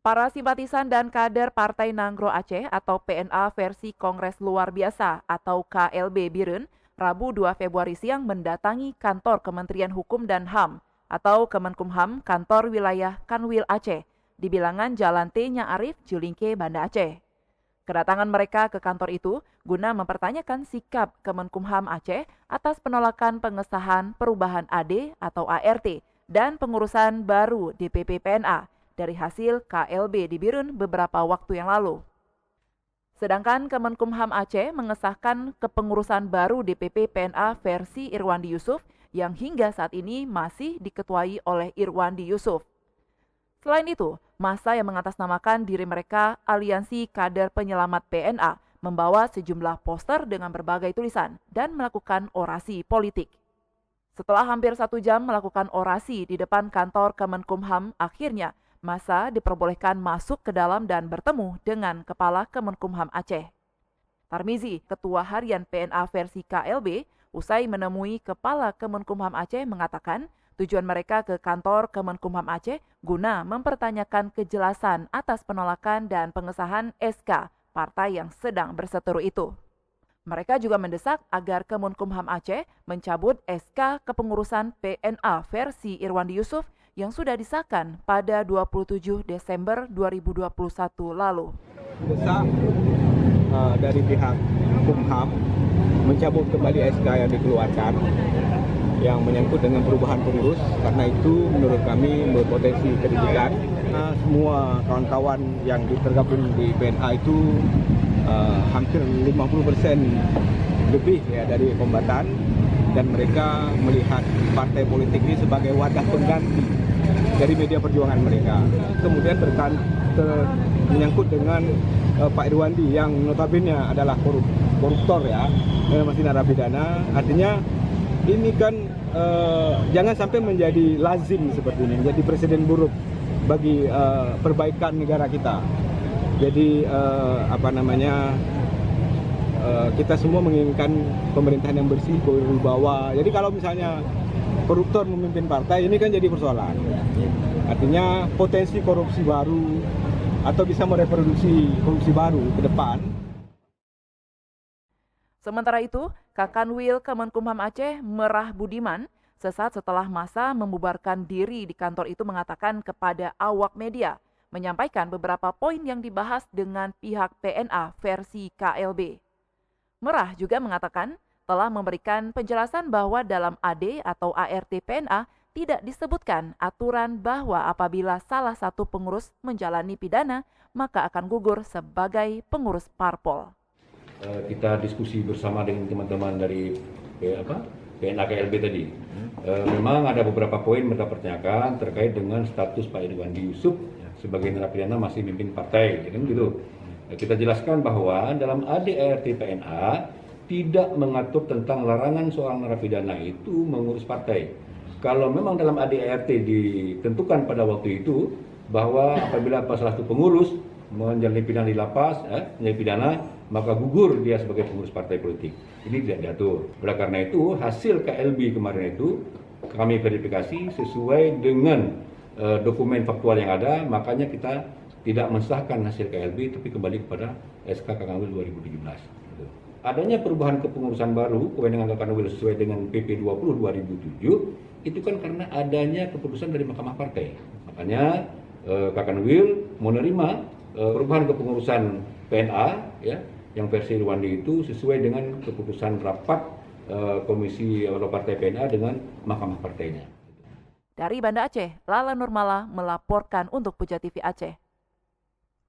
Para simpatisan dan kader Partai Nanggro Aceh atau PNA versi Kongres Luar Biasa atau KLB Birun, Rabu 2 Februari siang mendatangi kantor Kementerian Hukum dan HAM atau Kemenkumham Kantor Wilayah Kanwil Aceh di bilangan Jalan T. Nya Arif, Julingke, Banda Aceh. Kedatangan mereka ke kantor itu guna mempertanyakan sikap Kemenkumham Aceh atas penolakan pengesahan perubahan AD atau ART dan pengurusan baru DPP PNA dari hasil KLB di Birun beberapa waktu yang lalu. Sedangkan Kemenkumham Aceh mengesahkan kepengurusan baru DPP PNA versi Irwandi Yusuf yang hingga saat ini masih diketuai oleh Irwandi Yusuf. Selain itu, massa yang mengatasnamakan diri mereka Aliansi Kader Penyelamat PNA membawa sejumlah poster dengan berbagai tulisan dan melakukan orasi politik. Setelah hampir 1 jam melakukan orasi di depan kantor Kemenkumham, akhirnya massa diperbolehkan masuk ke dalam dan bertemu dengan Kepala Kemenkumham Aceh. Tarmizi, Ketua Harian PNA versi KLB, usai menemui Kepala Kemenkumham Aceh mengatakan tujuan mereka ke kantor Kemenkumham Aceh guna mempertanyakan kejelasan atas penolakan dan pengesahan SK partai yang sedang berseteru itu. Mereka juga mendesak agar Kemenkumham Aceh mencabut SK kepengurusan PNA versi Irwandi Yusuf yang sudah disahkan pada 27 Desember 2021 lalu. Desak dari pihak Kumham mencabut kembali SK yang dikeluarkan yang menyangkut dengan perubahan pengurus, karena itu menurut kami berpotensi kerugian. Semua kawan-kawan yang tergabung di PNA itu hampir 50% lebih ya dari kombatan, dan mereka melihat partai politik ini sebagai wadah pengganti dari media perjuangan mereka. Kemudian menyangkut dengan Pak Irwandi yang notabene adalah koruptor ya, masih narapidana. Artinya ini kan jangan sampai menjadi lazim seperti ini, menjadi presiden buruk bagi perbaikan negara kita. Jadi kita semua menginginkan pemerintahan yang bersih, berwibawa. Jadi kalau misalnya koruptor memimpin partai, ini kan jadi persoalan. Artinya potensi korupsi baru atau bisa mereproduksi korupsi baru ke depan. Sementara itu, Kakanwil Kemenkumham Aceh Merah Budiman sesaat setelah massa membubarkan diri di kantor itu mengatakan kepada awak media, menyampaikan beberapa poin yang dibahas dengan pihak PNA versi KLB. Merah juga mengatakan telah memberikan penjelasan bahwa dalam AD atau ART PNA tidak disebutkan aturan bahwa apabila salah satu pengurus menjalani pidana, maka akan gugur sebagai pengurus parpol. Kita diskusi bersama dengan teman-teman dari PNA KLB tadi. Memang ada beberapa poin mereka pertanyakan terkait dengan status Pak Irwandi Yusuf sebagai narapidana masih memimpin partai, kan gitu. Kita jelaskan bahwa dalam AD/ART PNA tidak mengatur tentang larangan seorang narapidana itu mengurus partai. Kalau memang dalam AD/ART ditentukan pada waktu itu bahwa apabila salah satu pengurus menjalani pidana di lapas, menjalani pidana, maka gugur dia sebagai pengurus partai politik. Ini tidak diatur. Oleh karena itu, hasil KLB kemarin itu kami verifikasi sesuai dengan dokumen faktual yang ada, makanya kita tidak mensahkan hasil KLB, tapi kembali kepada SK Kakanwil 2017. Adanya perubahan kepengurusan baru, kewenangan Kakanwil sesuai dengan PP 20 2007, itu kan karena adanya keputusan dari Mahkamah Partai. Makanya Kakanwil menerima perubahan kepengurusan PNA ya, yang versi Irwandi itu sesuai dengan keputusan rapat Komisi atau Partai PNA dengan Mahkamah Partainya. Dari Banda Aceh, Lala Nurmala melaporkan untuk Puja TV Aceh.